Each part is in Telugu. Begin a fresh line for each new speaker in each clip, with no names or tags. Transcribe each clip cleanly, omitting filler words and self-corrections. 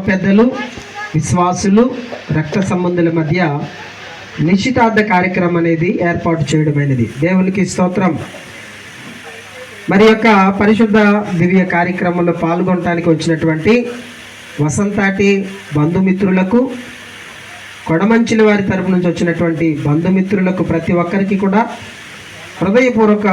పెద్దలు, విశ్వాసులు, రక్త సంబంధుల మధ్య నిశ్చితార్థ కార్యక్రమం అనేది ఏర్పాటు చేయడమైనది. దేవునికి స్తోత్రం. మరి యొక్క పరిశుద్ధ దివ్య కార్యక్రమంలో పాల్గొనడానికి వచ్చినటువంటి వసంతాటి బంధుమిత్రులకు, కొడమంచిల వారి తరపు నుంచి వచ్చినటువంటి బంధుమిత్రులకు ప్రతి ఒక్కరికి కూడా హృదయపూర్వక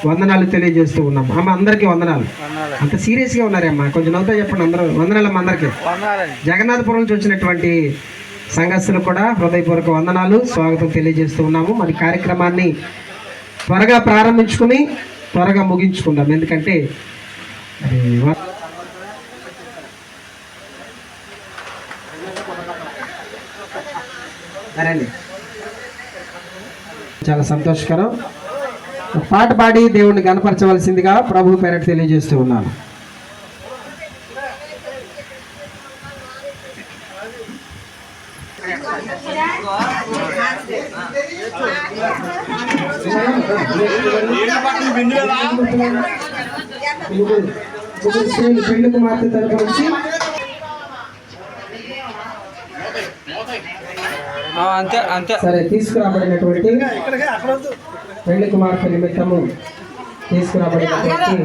వందనాలు తెలియజేస్తూ ఉన్నాం. అమ్మ అందరికీ వందనాలు. అంత సీరియస్గా ఉన్నారమ్మా, కొంచెం నవ్వుతా చెప్పండి. అందరూ వందనాలమ్మ అందరికీ. జగన్నాథపురం నుంచి వచ్చినటువంటి సంఘస్థులు కూడా హృదయపూర్వక వందనాలు, స్వాగతం తెలియజేస్తూ ఉన్నాము. మరి కార్యక్రమాన్ని త్వరగా ప్రారంభించుకుని త్వరగా ముగించుకుందాం. ఎందుకంటే చాలా సంతోషకరం. పాట పాడి దేవుణ్ణి గణపరచవలసిందిగా ప్రభు పేరట తెలియజేస్తూ ఉన్నాను. పెళ్లి కుమార్తె తరపు నుంచి సరే తీసుకురాబడినటువంటి పెళ్లి కుమార్తె నిమిత్తము తీసుకురాబడినటువంటి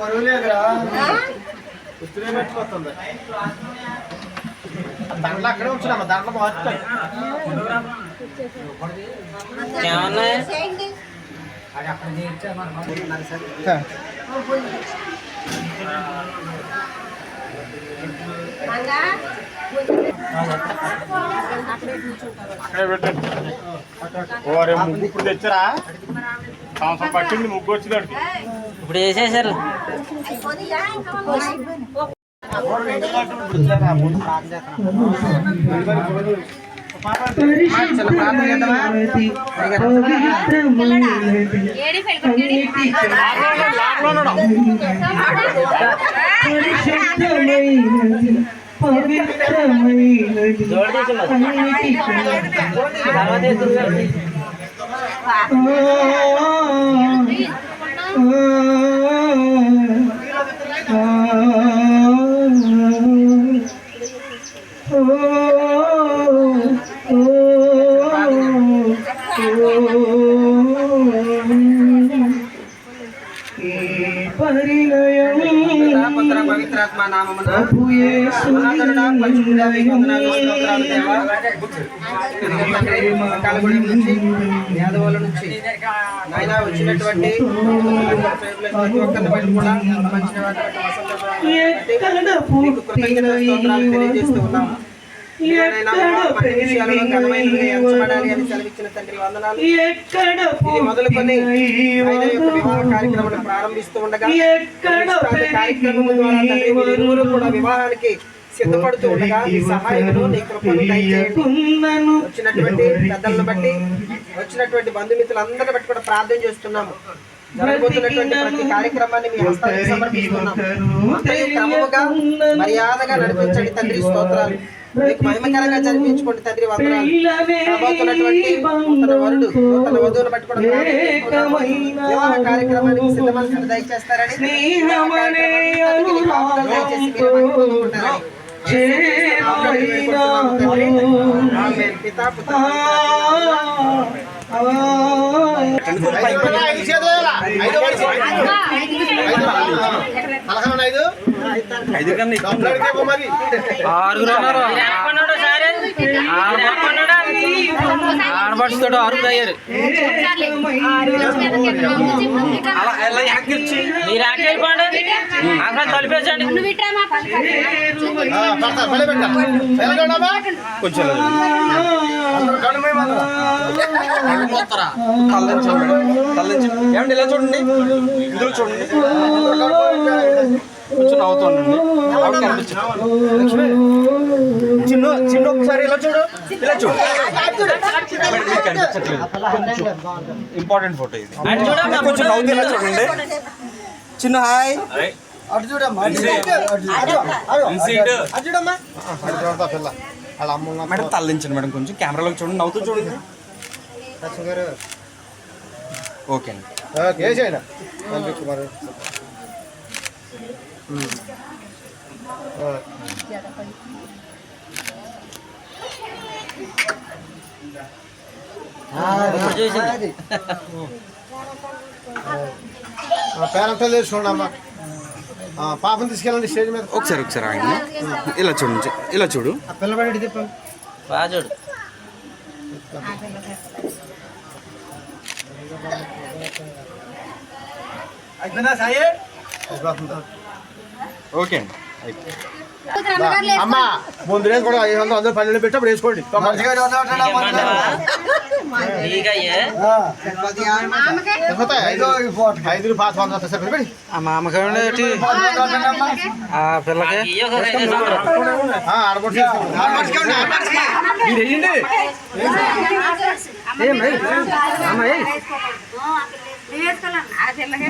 బరువు లేదురా, పుస్తకం పెట్టుకొస్తుంది. దాంట్లో అక్కడే ఉంచున్నామా, దాంట్లో మార్చుతాయి. ముగ్గు ఇప్పుడు తెచ్చారా? సంవత్సరం పట్టింది ముగ్గు వచ్చింది. ఇప్పుడు వేసేసారు. పవిత్రాత్మ నామమున కలగొడం నుంచి యాదవుల నుంచి నాయన వచ్చినటువంటి ప్రతి ఒక్కరిని బట్టి కూడా మంచి తెలియజేస్తూ ఉన్నాము. మొదలుకొని వివాహ కార్యక్రమాన్ని ప్రారంభిస్తూ ఉండగా కార్యక్రమం ద్వారా ఇరువురు కూడా వివాహానికి సిద్ధపడుతూ ఉండగా సహాయకులు నీ కృపను దయచేయండి. వచ్చినటువంటి పెద్దలను బట్టి, వచ్చినటువంటి బంధుమిత్రులందరిని బట్టి కూడా ప్రార్థన చేస్తున్నాము. జరగబోతున్నటువంటి ప్రతి కార్యక్రమాన్ని మీ హస్తాలకు సమర్పిస్తున్నాము. క్రమముగా మర్యాదగా నడిపించండి తండ్రి. స్తోత్రాలు మీకు మహిమకరంగా జరిపించుకోండి తండ్రి. వందనాలు. రాబోతున్నటువంటి నూతన వరుడు, నూతన వధువును బట్టి కూడా వివాహ కార్యక్రమానికి సిద్ధమని దయచేస్తారని, దయచేసి మీరు మహిమపొందుకుంటారని పితా పుత్ర
ఆడబడుచుతో ఆరుగురు అయ్యారు. మీరు వెళ్ళిపోండి, అక్కడ తలిపేసండి. కొంచెం ఏమండి ఇలా చూడండి, ఇందులో చూడండి.
కొంచెం నవ్వుతుండండి. ఆవిడ కనిపించదు. చిన్న చిన్న ఒకసారి ఇలా చూడు, ఇలా చూడు. మీకు కనిపించట్లేదు. ఇంపార్టెంట్ ఫోటో ఇది. కొంచెం నవ్వుతూ ఇలా చూడండి. చిన్న హాయ్. మేడం తల్లించండి మేడం, కొంచెం కెమెరాలోకి చూడండి, నవ్వుతూ చూడండి. ఓకే అండి.
పేరంతా చూడండి అమ్మా. పాపం తీసుకెళ్ళండి స్టేజ్ మీద.
ఒకసారి ఆగండి. ఇలా చూడండి, ఇలా చూడు.
పిల్లబడి తిప్పండి.
బాగా చూడు.
ఓకే అండి, అయిపోయింది.
అమ్మా ముందు రేసు కూడా 500 అందరూ పల్లెలు పెట్టి అప్పుడు వేసుకోండి. ఐదు పాస్ 100 సరిపడి
మామకి పిల్లకి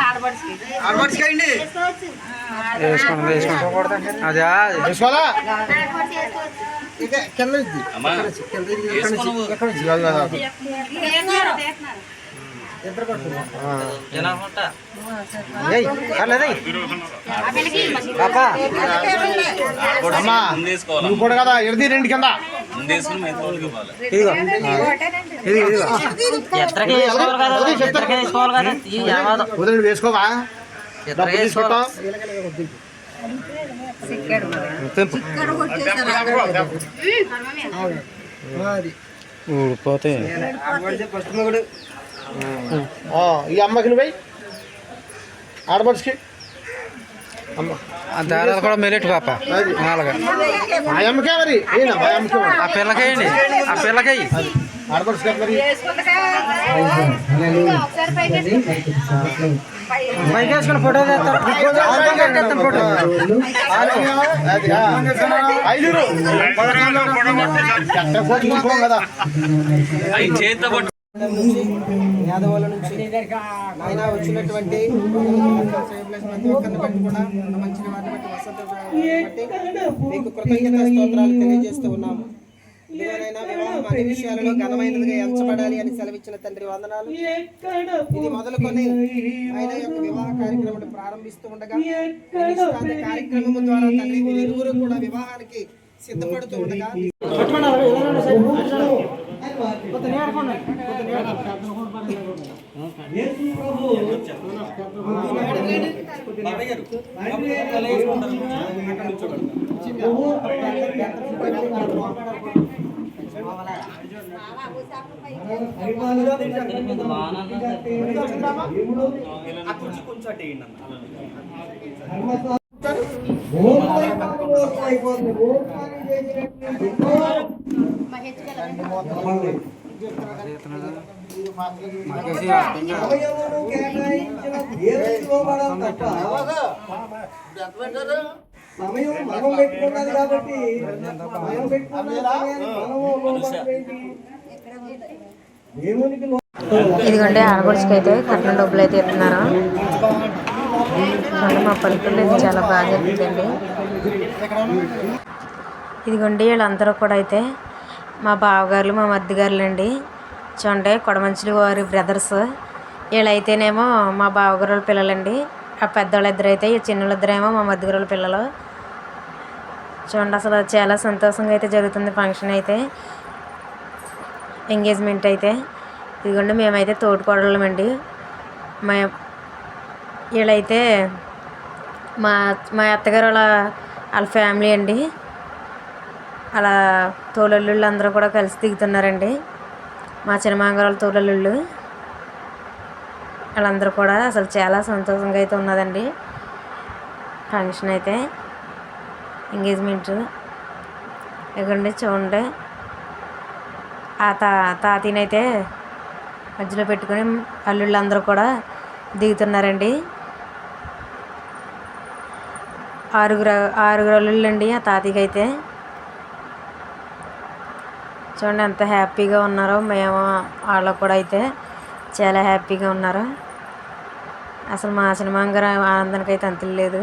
ఆడబడి
వేసుకోండి. అదే
వేసుకోవాలా అమ్మా నువ్వు కూడా కదా ఎడిది 2 కింద వదిలి వేసుకోవా తీసుకుంటాం.
ఊడిపోతే
ఈ అమ్మకి నువ్వు ఆడపడికి
దారాలు కూడా మెలెట్టు పాప అలాగా.
మా అమ్మకే మరి మా అమ్మకే
ఆ పిల్లకేయండి, ఆ పిల్లకై
ఆడపడికి మరి
పైకి వేసుకుని ఫోటో తెస్తారు. ఫోటో
5 కదా
యాదవుల నుంచి ఆయన వచ్చినటువంటి ప్రతి ఒక్కరిని బట్టి కూడా మంచి వారిని బట్టి వసతి బట్టి మీకు కృతజ్ఞత స్తోత్రాలు తెలియజేస్తూ ఉన్నాము. ఇదిగోనైనా వివాహం అన్ని విషయాలలో ఘనమైనదిగా ఎంచబడాలి అని సెలవిచ్చిన తండ్రి వందనాలు. ఇది మొదలుకొని ఆయన యొక్క వివాహ కార్యక్రమం ప్రారంభిస్తూ ఉండగా కార్యక్రమం ద్వారా తండ్రి వీరిరువురు కూడా వివాహానికి సిద్ధపడుతూ ఉండగా
సమయం మనం పెట్టుకున్నది కాబట్టి మనం పెట్టుకున్న
ఇదిగోండి ఆడపడుచుకి అయితే కట్నం డబ్బులు అయితే ఇస్తున్నారు. మా పల్లెటూరులో ఇది చాలా బాగా జరుగుతుందండి. ఇదిగోండి వీళ్ళందరూ కూడా అయితే మా బావగారులు మా మద్దిగారులు అండి. చూడండి కొడమంచులు వారి బ్రదర్స్. వీళ్ళైతేనేమో మా బావగారుల పిల్లలండి. ఆ పెద్దవాళ్ళు ఇద్దరు అయితే ఈ చిన్నోళ్ళిద్దరేమో మా మద్దిగారుల పిల్లలు. చూడండి అసలు చాలా సంతోషంగా అయితే జరుగుతుంది ఫంక్షన్ అయితే, ఎంగేజ్మెంట్ అయితే. ఇదిగోండి మేమైతే తోటికోడళ్ళమండి. వీళ్ళైతే మా అత్తగారు వాళ్ళ ఫ్యామిలీ అండి. అలా తోలల్లుళ్ళు అందరూ కూడా కలిసి దిగుతున్నారండి. మా చిన్నమాంగారు తోలల్లుళ్ళు వాళ్ళందరూ కూడా అసలు చాలా సంతోషంగా అయితే ఉన్నదండి ఫంక్షన్ అయితే, ఎంగేజ్మెంట్. ఇదిగోండి చూడండి ఆ తాతీనైతే మధ్యలో పెట్టుకుని అల్లుళ్ళు అందరూ కూడా దిగుతున్నారండి. ఆరుగురు అల్లుళ్ళండి ఆ తాతయ్యకి అయితే. చూడండి ఎంత హ్యాపీగా ఉన్నారో. మేము వాళ్ళకు కూడా అయితే చాలా హ్యాపీగా ఉన్నారు. అసలు మా సినిమా గారు ఆనందానికి అయితే అంతులు లేదు.